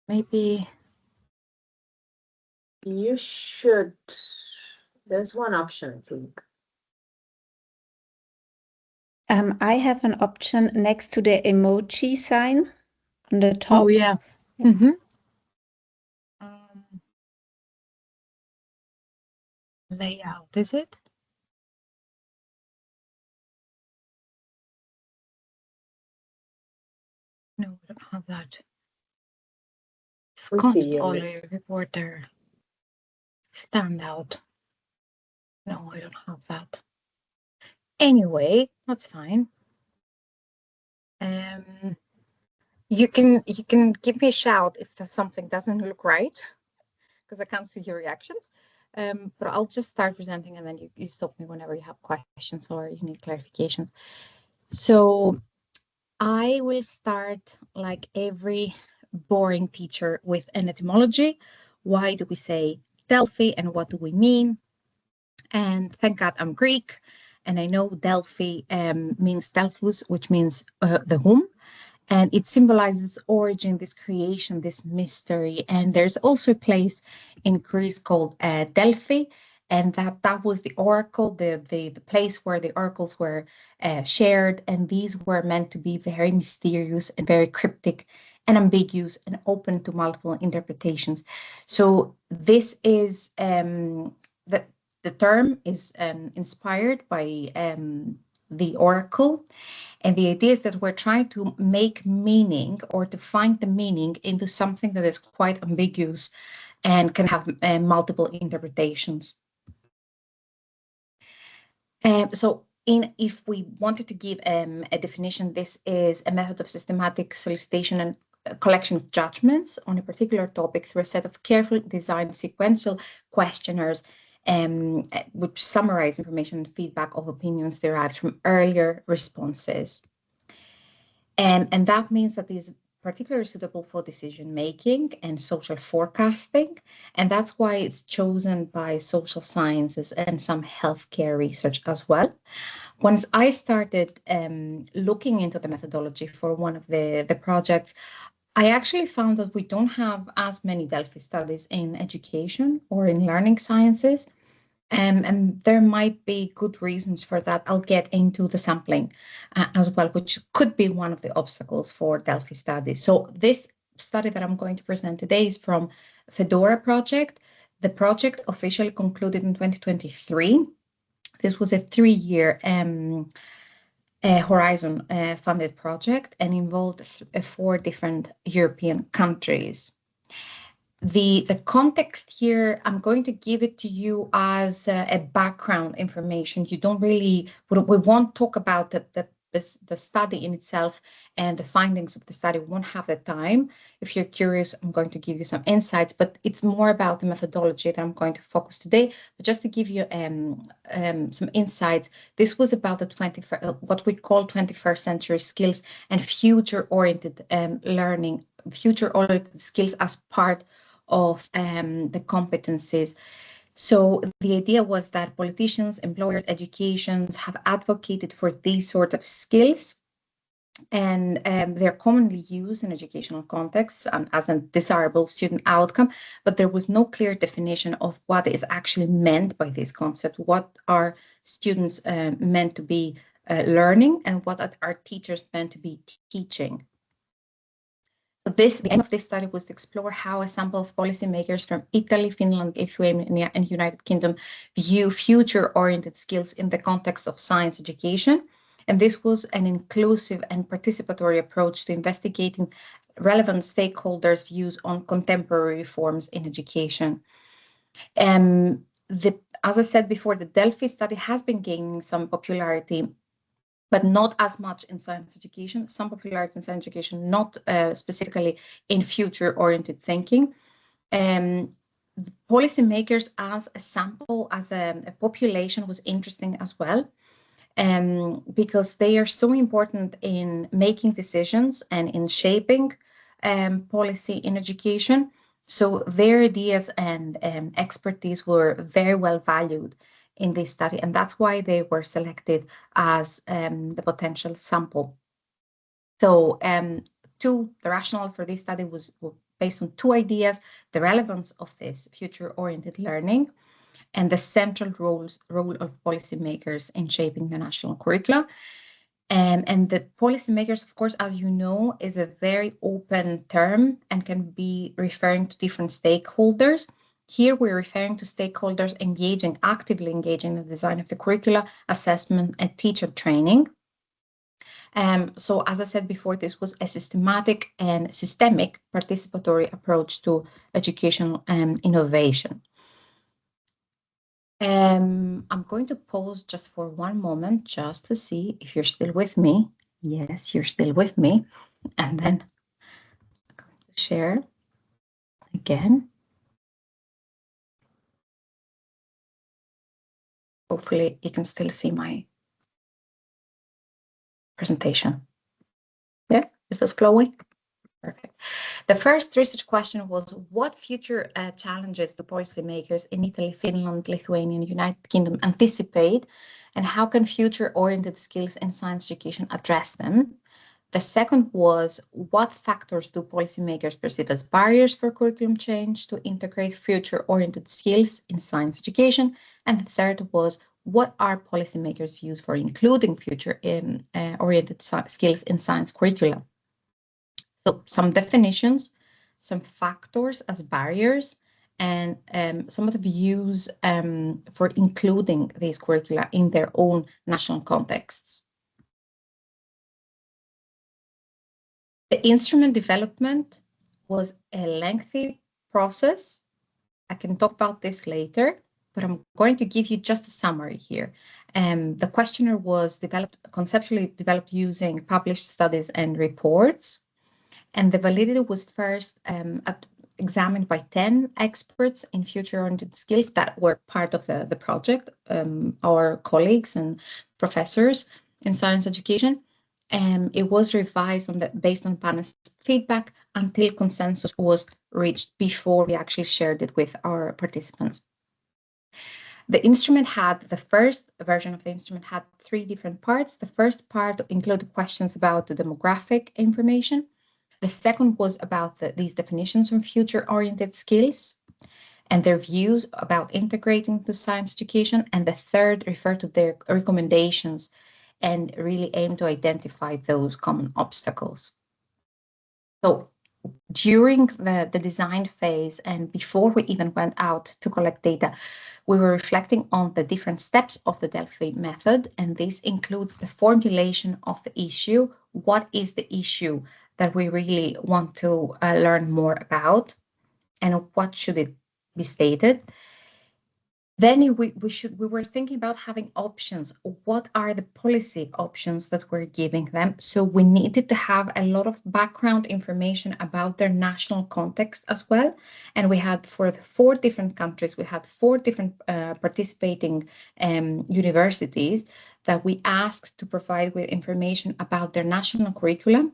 maybe you should. There's one option, I think. I have an option next to the emoji sign on the top. oh yeah. Mm-hmm. Layout, is it? No, we don't have that. We see you, miss. Reporter. Standout. No, I don't have that. Anyway, that's fine. You can give me a shout if there's something doesn't look right, because I can't see your reactions. But I'll just start presenting, and then you stop me whenever you have questions or you need clarifications. So I will start, like every boring teacher, with an etymology. Why do we say Delphi, and what do we mean? And thank God I'm Greek, and I know Delphi means Delphus, which means the womb. And it symbolizes origin, this creation, this mystery. And there's also a place in Greece called Delphi, and that was the oracle, the place where the oracles were shared. And these were meant to be very mysterious and very cryptic and ambiguous and open to multiple interpretations. So this is the term is inspired by the oracle. And the idea is that we're trying to make meaning, or to find the meaning into something that is quite ambiguous and can have multiple interpretations. So if we wanted to give a definition, this is a method of systematic solicitation and collection of judgments on a particular topic through a set of carefully designed sequential questionnaires, which summarize information and feedback of opinions derived from earlier responses. And that means that these particularly suitable for decision making and social forecasting. And that's why it's chosen by social sciences and some healthcare research as well. Once I started looking into the methodology for one of the projects, I actually found that we don't have as many Delphi studies in education or in learning sciences. And there might be good reasons for that. I'll get into the sampling as well, which could be one of the obstacles for Delphi studies. So this study that I'm going to present today is from Fedora project. The project officially concluded in 2023. This was a 3-year Horizon funded project and involved 4 different European countries. The context here, I'm going to give it to you as a background information. You don't really, we won't talk about the study in itself and the findings of the study. We won't have the time. If you're curious, I'm going to give you some insights, but it's more about the methodology that I'm going to focus today. But just to give you some insights, this was about the what we call 21st century skills and future-oriented learning, future-oriented skills as part of the competencies. So the idea was that politicians, employers, educations have advocated for these sort of skills, and they're commonly used in educational contexts as a desirable student outcome, but there was no clear definition of what is actually meant by this concept. What are students meant to be learning, and what are teachers meant to be teaching? The aim of this study was to explore how a sample of policymakers from Italy, Finland, Lithuania, and United Kingdom view future-oriented skills in the context of science education. And this was an inclusive and participatory approach to investigating relevant stakeholders' views on contemporary reforms in education. As I said before, the Delphi study has been gaining some popularity, but not as much in science education, some popularity in science education, not specifically in future-oriented thinking. Policymakers as a sample, as a population, was interesting as well, because they are so important in making decisions and in shaping policy in education. So their ideas and expertise were very well valued in this study, and that's why they were selected as the potential sample. So the rationale for this study was based on two ideas: the relevance of this future-oriented learning and the central role of policymakers in shaping the national curricula. And the policymakers, of course, as you know, is a very open term and can be referring to different stakeholders. Here we're referring to stakeholders actively engaging in the design of the curricula, assessment, and teacher training. So as I said before, this was a systematic and systemic participatory approach to educational innovation. I'm going to pause just for one moment just to see if you're still with me. Yes, you're still with me. And then I'm going to share again. Hopefully you can still see my presentation. Yeah, is this flowing? Perfect. The first research question was, what future challenges do policymakers in Italy, Finland, Lithuania, and United Kingdom anticipate, and how can future-oriented skills in science education address them? The second was, what factors do policymakers perceive as barriers for curriculum change to integrate future-oriented skills in science education? And the third was, what are policymakers' views for including future-oriented skills in science curricula? So some definitions, some factors as barriers, and some of the views for including these curricula in their own national contexts. The instrument development was a lengthy process. I can talk about this later, but I'm going to give you just a summary here. The questionnaire was conceptually developed using published studies and reports. And the validity was first examined by 10 experts in future-oriented skills that were part of the project, our colleagues and professors in science education. It was revised based on panel's feedback until consensus was reached before we actually shared it with our participants. The first version of the instrument had 3 different parts. The first part included questions about the demographic information. The second was about these definitions on future-oriented skills and their views about integrating the science education. And the third referred to their recommendations and really aimed to identify those common obstacles. So during the design phase and before we even went out to collect data, we were reflecting on the different steps of the Delphi method, and this includes the formulation of the issue. What is the issue that we really want to learn more about, and what should it be stated? Then we were thinking about having options. What are the policy options that we're giving them? So we needed to have a lot of background information about their national context as well. And we had, for the 4 different countries, we had 4 different participating universities that we asked to provide with information about their national curriculum,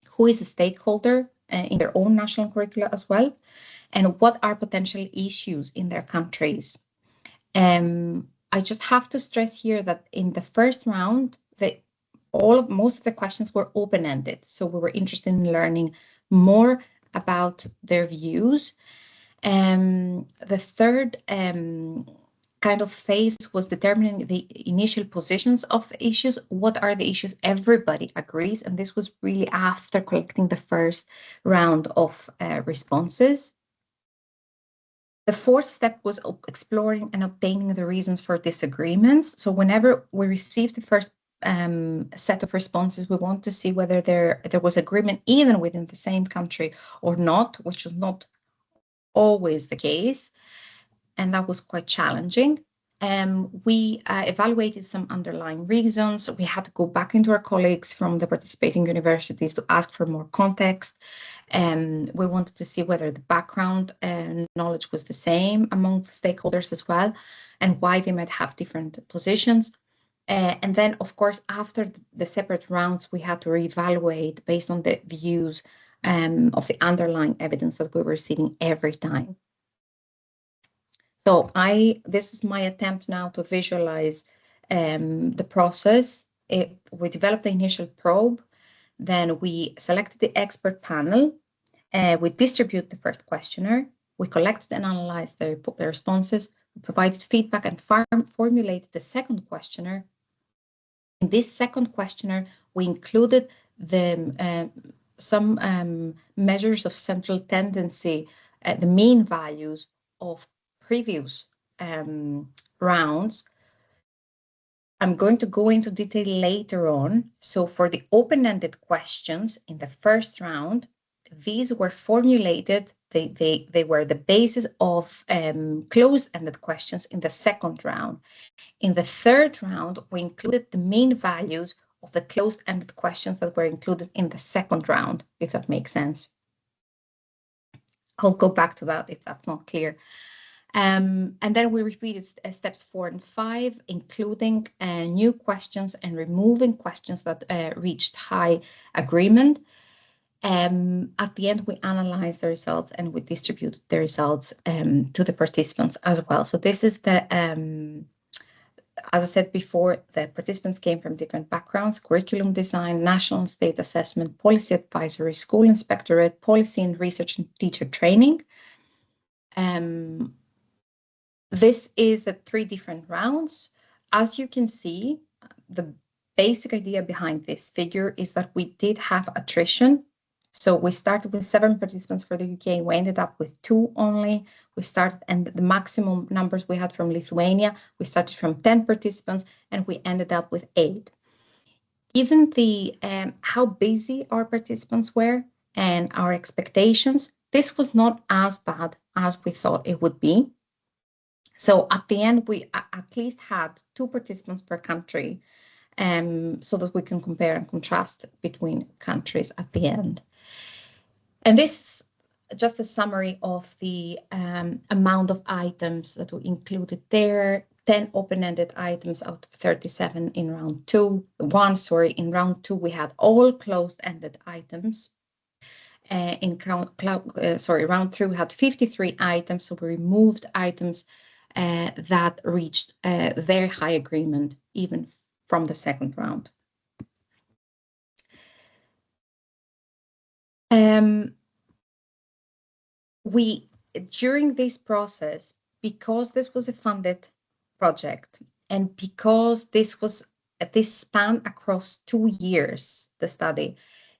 who is a stakeholder in their own national curricula as well, and what are potential issues in their countries. I just have to stress here that in the first round, most of the questions were open-ended. So we were interested in learning more about their views. The third kind of phase was determining the initial positions of the issues. What are the issues everybody agrees? And this was really after collecting the first round of responses. The fourth step was exploring and obtaining the reasons for disagreements. So whenever we received the first set of responses, we want to see whether there was agreement even within the same country or not, which was not always the case. And that was quite challenging. We evaluated some underlying reasons. We had to go back into our colleagues from the participating universities to ask for more context. We wanted to see whether the background knowledge was the same among the stakeholders as well, and why they might have different positions. And then, of course, after the separate rounds, we had to reevaluate based on the views of the underlying evidence that we were receiving every time. So this is my attempt now to visualize the process. We developed the initial probe, then we selected the expert panel, We distribute the first questionnaire. We collected and analyzed the responses. We provided feedback and formulated the second questionnaire. In this second questionnaire, we included some measures of central tendency, the mean values of previous rounds. I'm going to go into detail later on. So for the open-ended questions in the first round, these were formulated, they were the basis of closed-ended questions in the second round. In the third round, we included the mean values of the closed-ended questions that were included in the second round, if that makes sense. I'll go back to that if that's not clear. And then we repeated steps 4 and 5, including new questions and removing questions that reached high agreement. At the end, we analyzed the results and we distributed the results to the participants as well. So this is the, as I said before, the participants came from different backgrounds: curriculum design, national and state assessment, policy advisory, school inspectorate, policy and research and teacher training. This is the 3 different rounds. As you can see, the basic idea behind this figure is that we did have attrition. So we started with 7 participants for the UK. We ended up with 2 only. We started, and the maximum numbers we had from Lithuania, we started from 10 participants and we ended up with 8. Given the how busy our participants were and our expectations, this was not as bad as we thought it would be. So at the end, we at least had 2 participants per country, so that we can compare and contrast between countries at the end. And this is just a summary of the amount of items that were included there. 10 open-ended items out of 37 in round 2. In round 2, we had all closed-ended items. In round 3, we had 53 items, so we removed items that reached very high agreement, even from the second round. During this process, because this was a funded project and because this span across 2 years, the study,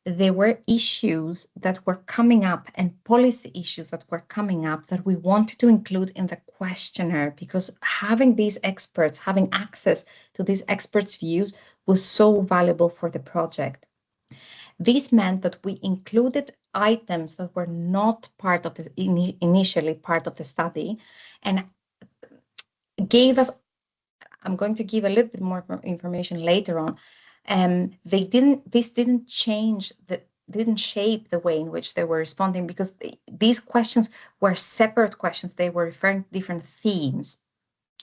there were issues that were coming up and policy issues that were coming up that we wanted to include in the questionnaire, because having these experts, having access to these experts' views was so valuable for the project. This meant that we included items that were not part of the initially part of the study, and gave us, I'm going to give a little bit more information later on. This didn't shape the way in which they were responding, because these questions were separate questions. They were referring to different themes.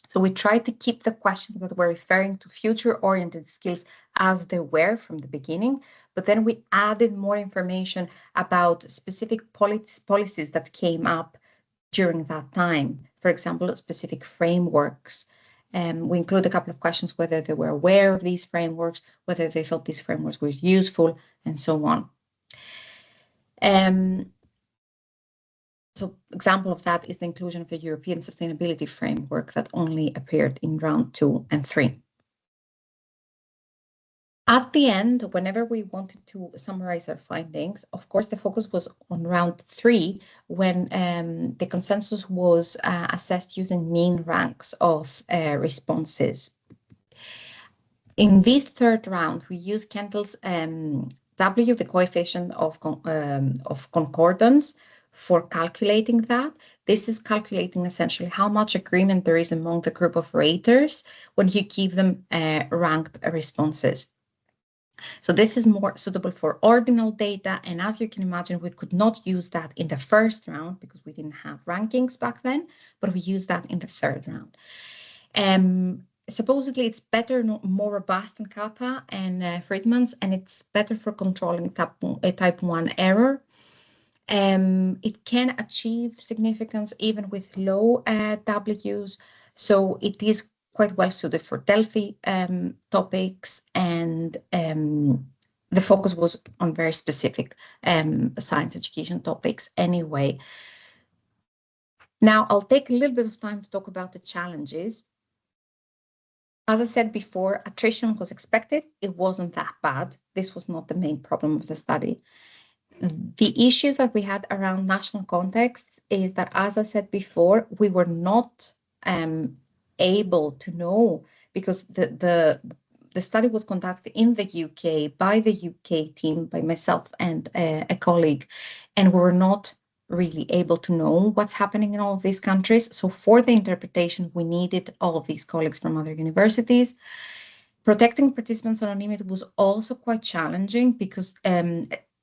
So we tried to keep the questions that were referring to future-oriented skills as they were from the beginning, but then we added more information about specific policies that came up during that time. For example, specific frameworks. We include a couple of questions, whether they were aware of these frameworks, whether they thought these frameworks were useful, and so on. So example of that is the inclusion of the European Sustainability Framework that only appeared in round 2 and 3. At the end, whenever we wanted to summarize our findings, of course, the focus was on round 3, when the consensus was assessed using mean ranks of responses. In this third round, we used Kendall's W, the coefficient of concordance, for calculating that. This is calculating essentially how much agreement there is among the group of raters when you give them ranked responses. So this is more suitable for ordinal data, and as you can imagine, we could not use that in the first round because we didn't have rankings back then, but we used that in the third round. Supposedly it's better, more robust than Kappa and Friedman's, and it's better for controlling type 1 error. It can achieve significance even with low Ws, so it is quite well suited for Delphi topics and the focus was on very specific science education topics anyway. Now, I'll take a little bit of time to talk about the challenges. As I said before, attrition was expected. It wasn't that bad. This was not the main problem of the study. The issues that we had around national contexts is that, as I said before, we were not able to know, because the study was conducted in the UK by the UK team, by myself and a colleague, and we were not really able to know what's happening in all of these countries. So for the interpretation, we needed all of these colleagues from other universities. Protecting participants' anonymity was also quite challenging because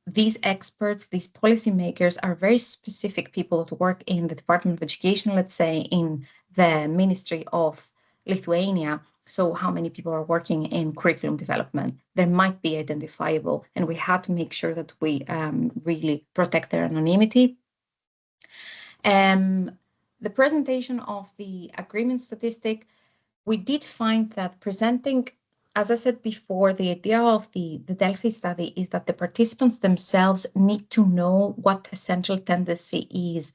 these experts, these policymakers are very specific people that work in the Department of Education, let's say in the Ministry of Lithuania. So how many people are working in curriculum development? There might be identifiable, and we had to make sure that we really protect their anonymity. The presentation of the agreement statistic, we did find that presenting, as I said before, the idea of the Delphi study is that the participants themselves need to know what the central tendency is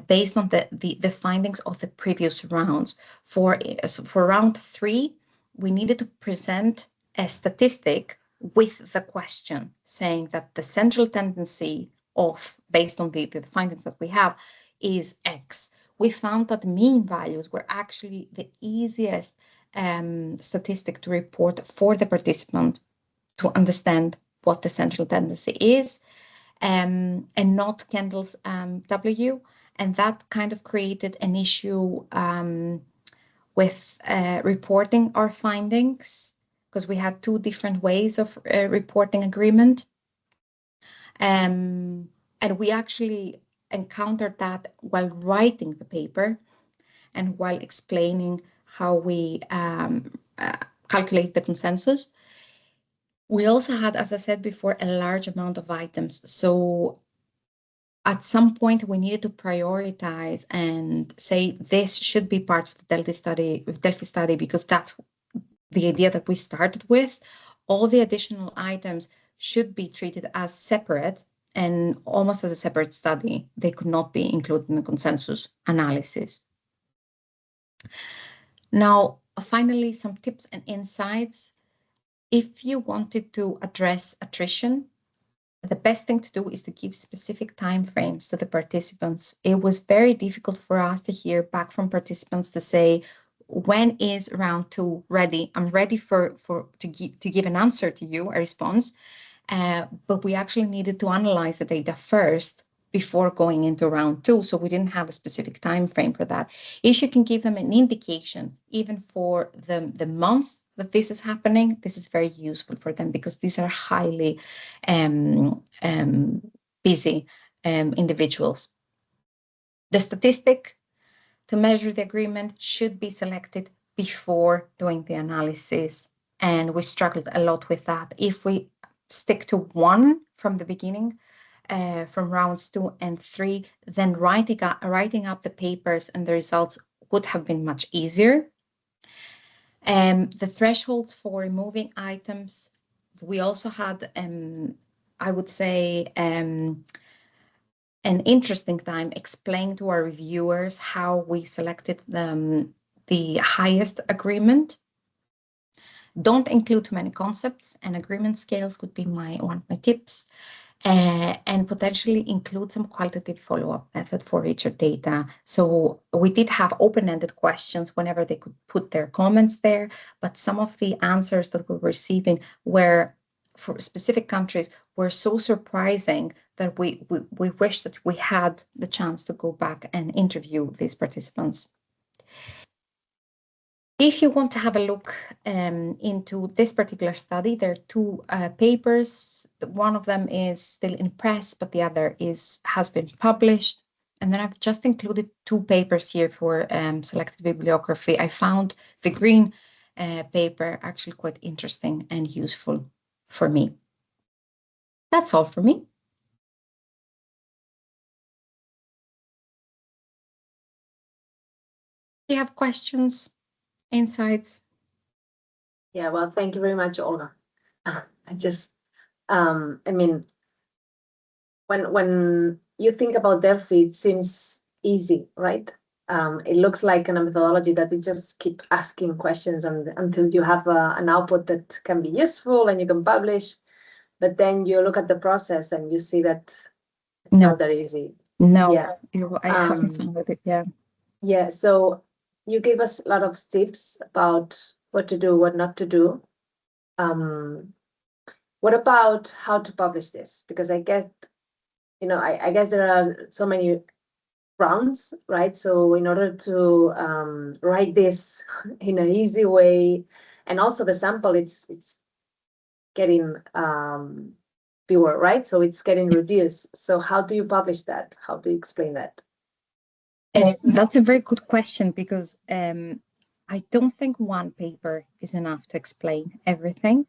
based on the findings of the previous rounds. For round 3, we needed to present a statistic with the question saying that the central tendency based on the findings that we have is X. We found that mean values were actually the easiest statistic to report for the participant to understand what the central tendency is, and not Kendall's W. And that kind of created an issue with reporting our findings, because we had 2 different ways of reporting agreement. And we actually encountered that while writing the paper and while explaining how we calculate the consensus. We also had, as I said before, a large amount of items. So at some point we needed to prioritize and say this should be part of the Delphi study, because that's the idea that we started with. All the additional items should be treated as separate and almost as a separate study. They could not be included in the consensus analysis. Now, finally, some tips and insights. If you wanted to address attrition, the best thing to do is to give specific timeframes to the participants. It was very difficult for us to hear back from participants to say, when is round 2 ready? I'm ready to give an answer to you, a response. But we actually needed to analyze the data first before going into round 2. So we didn't have a specific time frame for that. If you can give them an indication, even for the month that this is happening, this is very useful for them, because these are highly busy individuals. The statistic to measure the agreement should be selected before doing the analysis. And we struggled a lot with that. If we stick to 1 from the beginning, from rounds 2 and 3, then writing up the papers and the results would have been much easier. The thresholds for removing items, we also had, I would say, an interesting time explaining to our reviewers how we selected the highest agreement. Don't include too many concepts, and agreement scales could be one of my tips. And potentially include some qualitative follow-up method for richer data. So we did have open-ended questions whenever they could put their comments there, but some of the answers that we were receiving were, for specific countries, were so surprising that we wish that we had the chance to go back and interview these participants. If you want to have a look into this particular study, there are 2 papers. One of them is still in press, but the other has been published. And then I've just included 2 papers here for selected bibliography. I found the green paper actually quite interesting and useful for me. That's all for me. Do you have questions, insights? Yeah, well, thank you very much, Olga. I just I mean, when you think about Delphi, it seems easy, right? It looks like a methodology that you just keep asking questions until you have an output that can be useful and you can publish. But then you look at the process and you see that it's No. not that easy. No, Yeah. I haven't found it. Yeah. Yeah, so you gave us a lot of tips about what to do, what not to do. What about how to publish this? Because I guess there are so many rounds, right? So in order to write this in an easy way, and also the sample, it's getting fewer, right? So it's getting reduced. So how do you publish that? How do you explain that? That's a very good question, because I don't think one paper is enough to explain everything.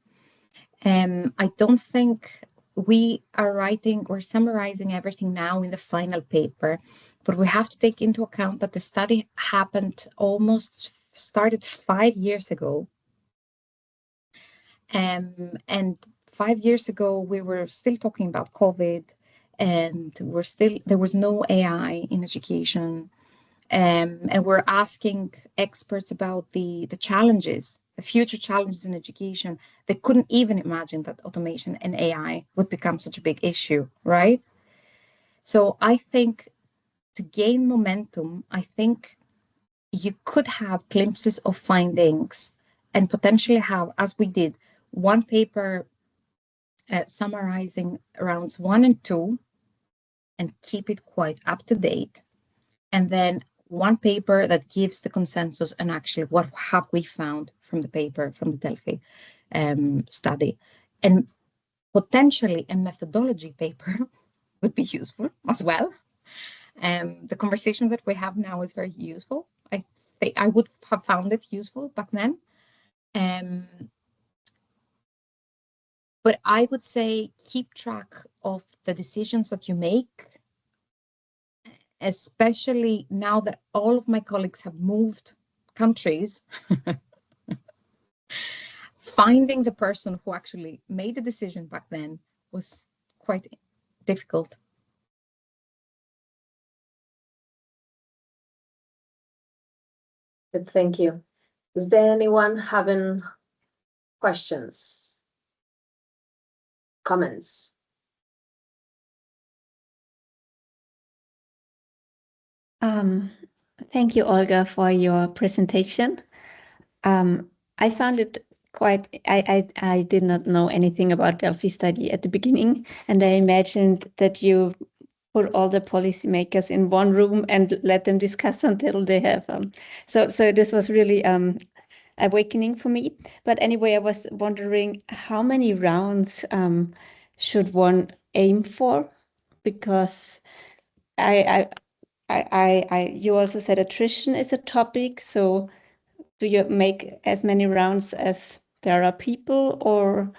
I don't think we are writing or summarizing everything now in the final paper, but we have to take into account that the study started 5 years ago. And 5 years ago, we were still talking about COVID, and there was no AI in education. And we're asking experts about the challenges, the future challenges in education. They couldn't even imagine that automation and AI would become such a big issue, right? So I think to gain momentum, I think you could have glimpses of findings and potentially have, as we did, one paper summarizing rounds 1 and 2 and keep it quite up to date. And then one paper that gives the consensus and actually what have we found from the paper, from the Delphi study. And potentially a methodology paper would be useful as well. The conversation that we have now is very useful. I think I would have found it useful back then. But I would say keep track of the decisions that you make, especially now that all of my colleagues have moved countries. Finding the person who actually made the decision back then was quite difficult. Good, thank you. Is there anyone having questions, comments? Thank you, Olga, for your presentation. I found it I did not know anything about Delphi study at the beginning, and I imagined that you put all the policymakers in one room and let them discuss until they have. So this was really awakening for me. But anyway, I was wondering how many rounds should one aim for? Because you also said attrition is a topic. So do you make as many rounds as there are people, or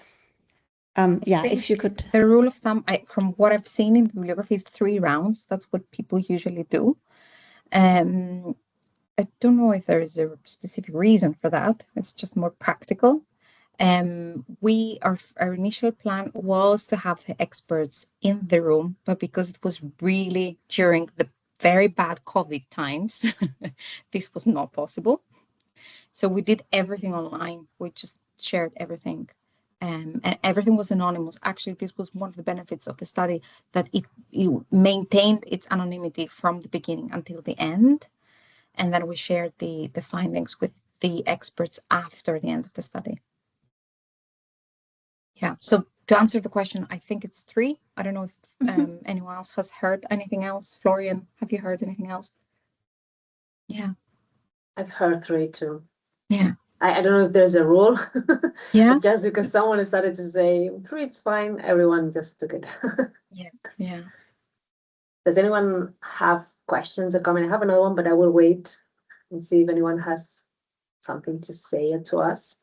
yeah, if you could. The rule of thumb, from what I've seen in bibliography, is 3 rounds. That's what people usually do. I don't know if there is a specific reason for that. It's just more practical. Our initial plan was to have the experts in the room, but because it was really during the very bad COVID times, this was not possible. So we did everything online. We just shared everything. And everything was anonymous. Actually, this was one of the benefits of the study, that it maintained its anonymity from the beginning until the end. And then we shared the findings with the experts after the end of the study. Yeah, so to answer the question, I think it's 3. I don't know if anyone else has heard anything else. Florian, have you heard anything else? Yeah. I've heard 3 too. Yeah. I don't know if there's a rule. Yeah. Just because someone started to say 3, it's fine, everyone just took it. Yeah. Does anyone have questions or comment? I have another one, but I will wait and see if anyone has something to say or to ask.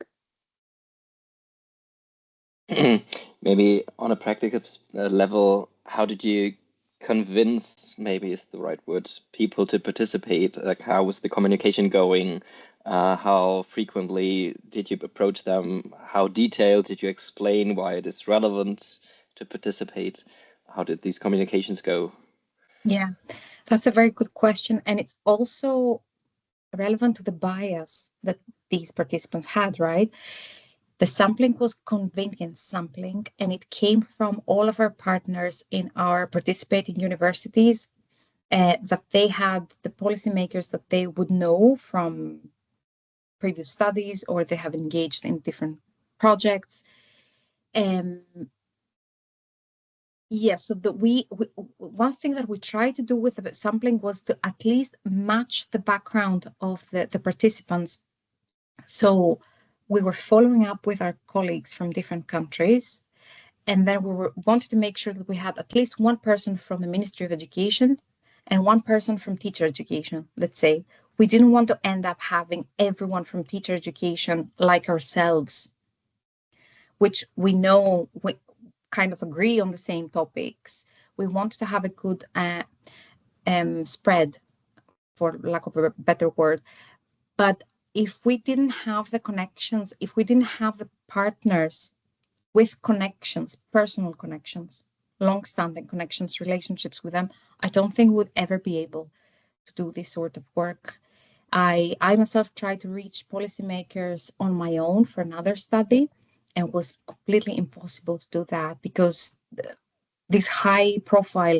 Maybe on a practical level, how did you convince, maybe is the right word, people to participate? Like, how was the communication going? How frequently did you approach them? How detailed did you explain why it is relevant to participate? How did these communications go? Yeah, that's a very good question. And it's also relevant to the bias that these participants had, right? The sampling was convenience sampling, and it came from all of our partners in our participating universities, that they had the policymakers that they would know from previous studies, or they have engaged in different projects. Yes, so we one thing that we tried to do with the sampling was to at least match the background of the participants. So we were following up with our colleagues from different countries, and then wanted to make sure that we had at least one person from the Ministry of Education and one person from teacher education, let's say. We didn't want to end up having everyone from teacher education like ourselves, which we know we kind of agree on the same topics. We want to have a good spread, for lack of a better word. But if we didn't have the connections, if we didn't have the partners with connections, personal connections, long-standing connections, relationships with them, I don't think we'd ever be able to do this sort of work. I myself tried to reach policymakers on my own for another study, and it was completely impossible to do that because these high-profile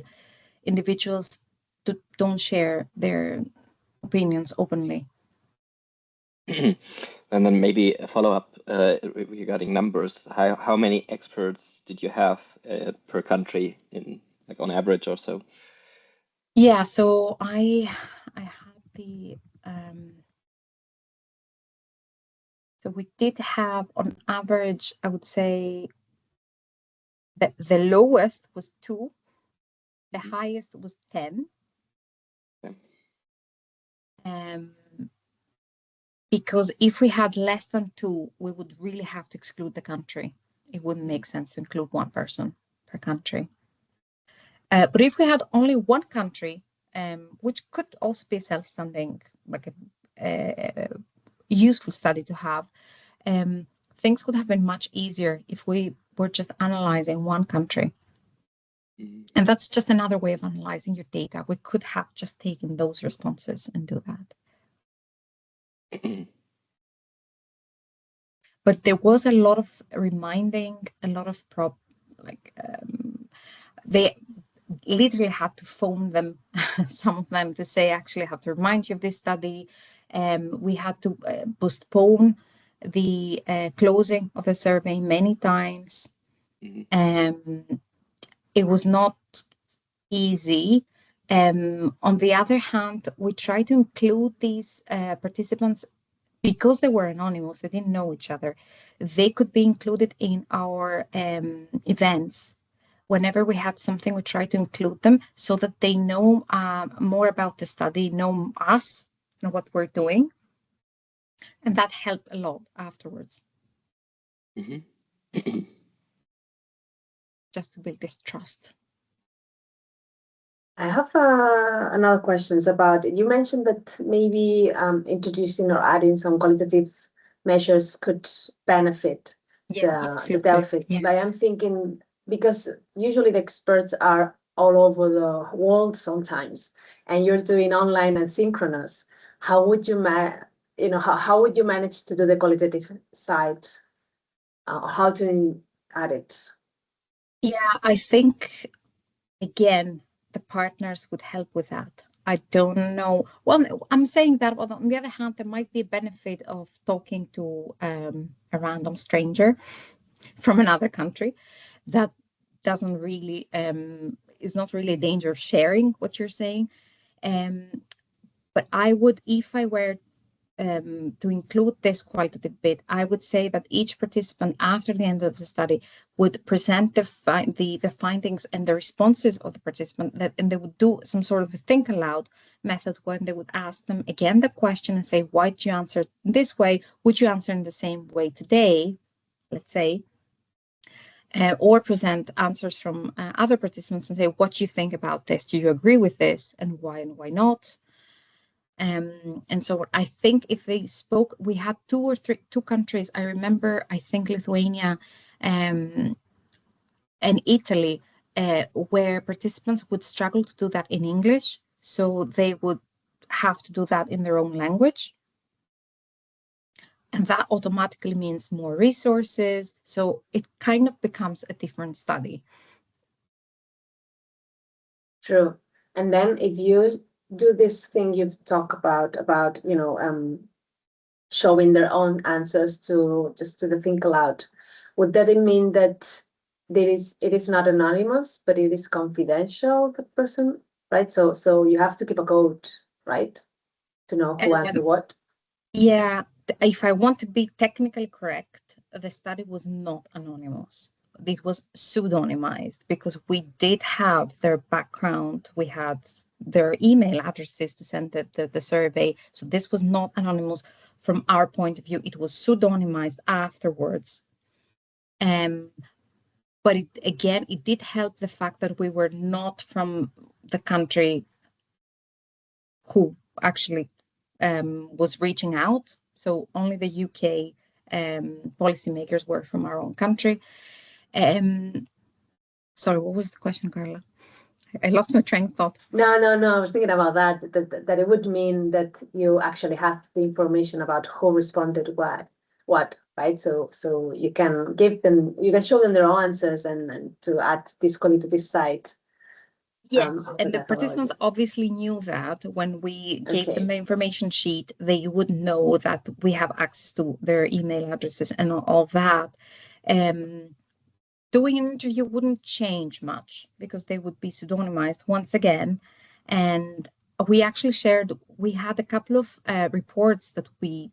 individuals don't share their opinions openly. And then maybe a follow-up regarding numbers. How many experts did you have per country, in like on average or so? Yeah, so I had the so we did have on average, I would say that the lowest was 2, the highest was 10. Okay. Because if we had less than 2, we would really have to exclude the country. It wouldn't make sense to include one person per country. But if we had only one country, which could also be a self-standing, like a useful study to have, things would have been much easier if we were just analyzing one country. And that's just another way of analyzing your data. We could have just taken those responses and do that. But there was a lot of reminding, a lot of they literally had to phone them, some of them, to say, actually, I have to remind you of this study. We had to postpone the closing of the survey many times. It was not easy. On the other hand, we tried to include these participants because they were anonymous, they didn't know each other. They could be included in our events. Whenever we had something, we tried to include them so that they know more about the study, know us, know what we're doing. And that helped a lot afterwards. Just to build this trust. I have another questions about, you mentioned that maybe introducing or adding some qualitative measures could benefit the Delphi. Yeah. But I'm thinking, because usually the experts are all over the world sometimes, and you're doing online and synchronous, how would you how would you manage to do the qualitative side? How to add it? Yeah, I think, again, the partners would help with that. I don't know. Well, I'm saying that, but on the other hand, there might be a benefit of talking to a random stranger from another country that doesn't really is not really a danger of sharing what you're saying. But I would, if I were to include this qualitative bit, I would say that each participant after the end of the study would present the findings and the responses of the participant, and they would do some sort of a think aloud method when they would ask them again the question and say, why did you answer this way? Would you answer in the same way today, let's say? Or present answers from other participants and say, what do you think about this? Do you agree with this? And why not? And so I think if they spoke, we had two countries. I remember, I think Lithuania and Italy, where participants would struggle to do that in English. So they would have to do that in their own language. And that automatically means more resources. So it kind of becomes a different study. True. And then if you do this thing you've talked about, showing their own answers to the think aloud, would that mean that it is not anonymous, but it is confidential, the person, right? So you have to keep a code, right? To know who answered what. Yeah, if I want to be technically correct, the study was not anonymous. It was pseudonymized because we did have their background. We had their email addresses to send the survey. So this was not anonymous from our point of view. It was pseudonymized afterwards. But it did help the fact that we were not from the country who actually was reaching out. So only the UK policymakers were from our own country. Sorry, what was the question, Carla? I lost my train of thought. No. I was thinking about that it would mean that you actually have the information about who responded what, right? So you can show them their own answers and to add this qualitative side. Yes, and the participants obviously knew that when we gave them the information sheet, they would know that we have access to their email addresses and all that. Doing an interview wouldn't change much because they would be pseudonymized once again. And we actually we had a couple of reports that we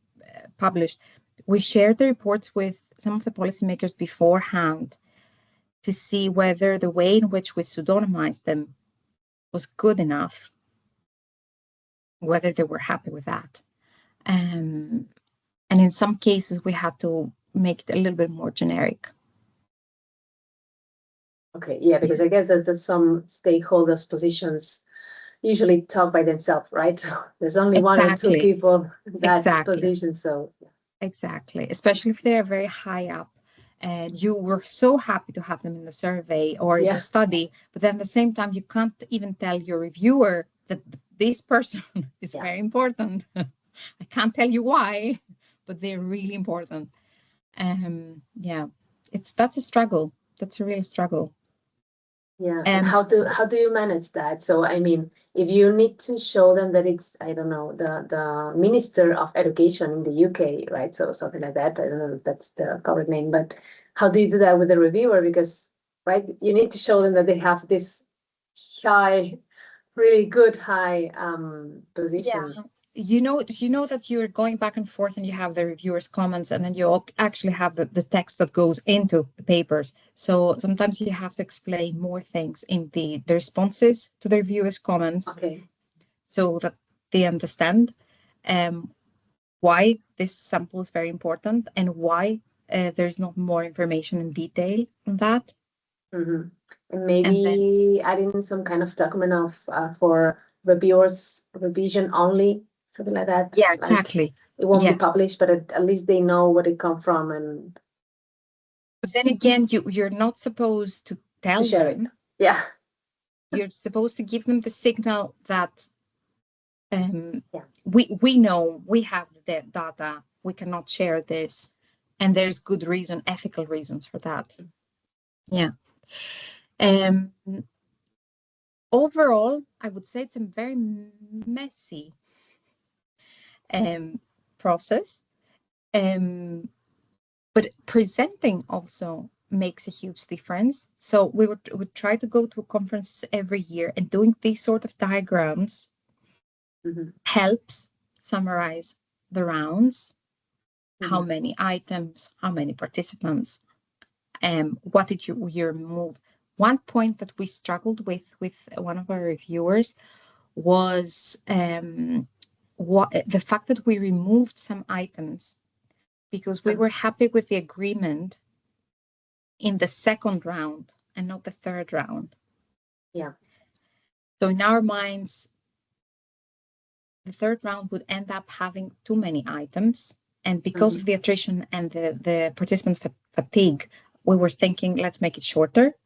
published. We shared the reports with some of the policymakers beforehand to see whether the way in which we pseudonymized them was good enough, whether they were happy with that. And in some cases, we had to make it a little bit more generic. Okay, yeah, because I guess that some stakeholders' positions usually talk by themselves, right? There's only one or two people in that position, so. Exactly, especially if they're very high up. And you were so happy to have them in the survey or in the study, but then at the same time, you can't even tell your reviewer that this person is very important. I can't tell you why, but they're really important. That's a struggle. That's a real struggle. Yeah, and how do you manage that? So I mean, if you need to show them that it's, I don't know, the Minister of Education in the UK, right? So something like that. I don't know if that's the correct name, but how do you do that with the reviewer? Because, right, you need to show them that they have this really good high position. Yeah. You know that you're going back and forth and you have the reviewers' comments and then you actually have the text that goes into the papers. So sometimes you have to explain more things in the responses to the reviewers' comments so that they understand why this sample is very important and why there's not more information in detail on that. And maybe adding some kind of document of for reviewers revision only, something like that. Yeah, exactly. Like, it won't be published, but at least they know where it come from. And but then again, you're not supposed to tell them. Yeah. You're supposed to give them the signal that we know we have the data, we cannot share this, and there's good reason, ethical reasons for that. Yeah. Overall, I would say it's a very messy process, but presenting also makes a huge difference. So we would try to go to conferences every year, and doing these sort of diagrams helps summarize the rounds, how many items, how many participants, what did you remove. One point that we struggled with one of our reviewers was the fact that we removed some items because we were happy with the agreement in the second round and not the third round. Yeah. So in our minds, the third round would end up having too many items. And because of the attrition and the participant fatigue, we were thinking, let's make it shorter.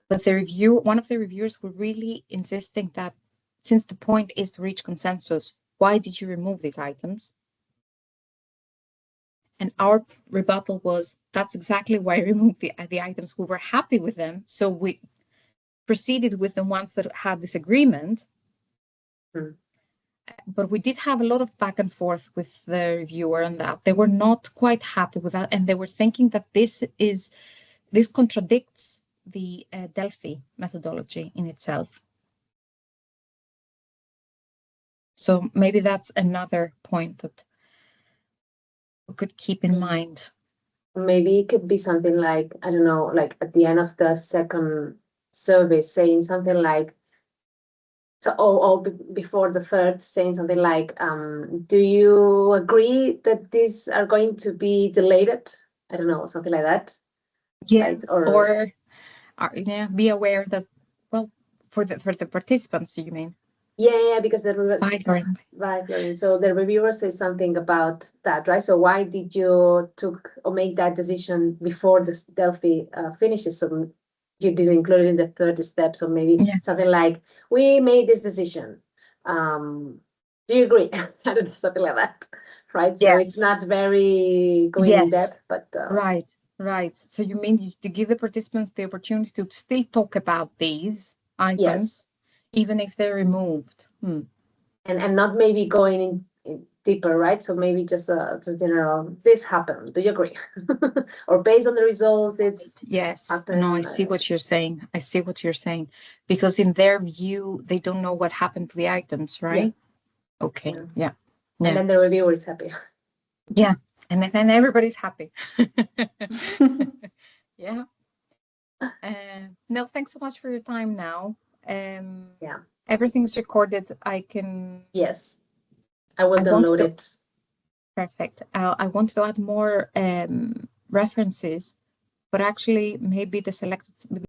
But one of the reviewers were really insisting that since the point is to reach consensus, why did you remove these items? And our rebuttal was, that's exactly why I removed the items. We were happy with them. So we proceeded with the ones that had disagreement. But we did have a lot of back and forth with the reviewer on that. They were not quite happy with that. And they were thinking that this contradicts the Delphi methodology in itself. So maybe that's another point that we could keep in mind. Maybe it could be something like, I don't know, like at the end of the second survey saying something like, so, or before the third, saying something like, do you agree that these are going to be deleted? I don't know, something like that. Yeah, right? or be aware that, well, for the participants, you mean? Yeah, because Right, Lauren. So the reviewer says something about that, right? So why did you make that decision before the Delphi finishes? So you didn't include it in the third step. So maybe something like, we made this decision. Do you agree? I don't know, something like that, right? So it's not very going in depth, but right. So you mean to give the participants the opportunity to still talk about these items, even if they're removed. And not maybe going in deeper, right? So maybe just a general, this happened, do you agree? Or based on the results, it's happened. No, I see what you're saying. Because in their view, they don't know what happened to the items, right? Okay, yeah. And then the reviewer is happy. Yeah, and then everybody's happy. Yeah. No, thanks so much for your time now. Everything's recorded. I can. Yes, I will download it. Perfect. I wanted to add more references, but actually maybe the selected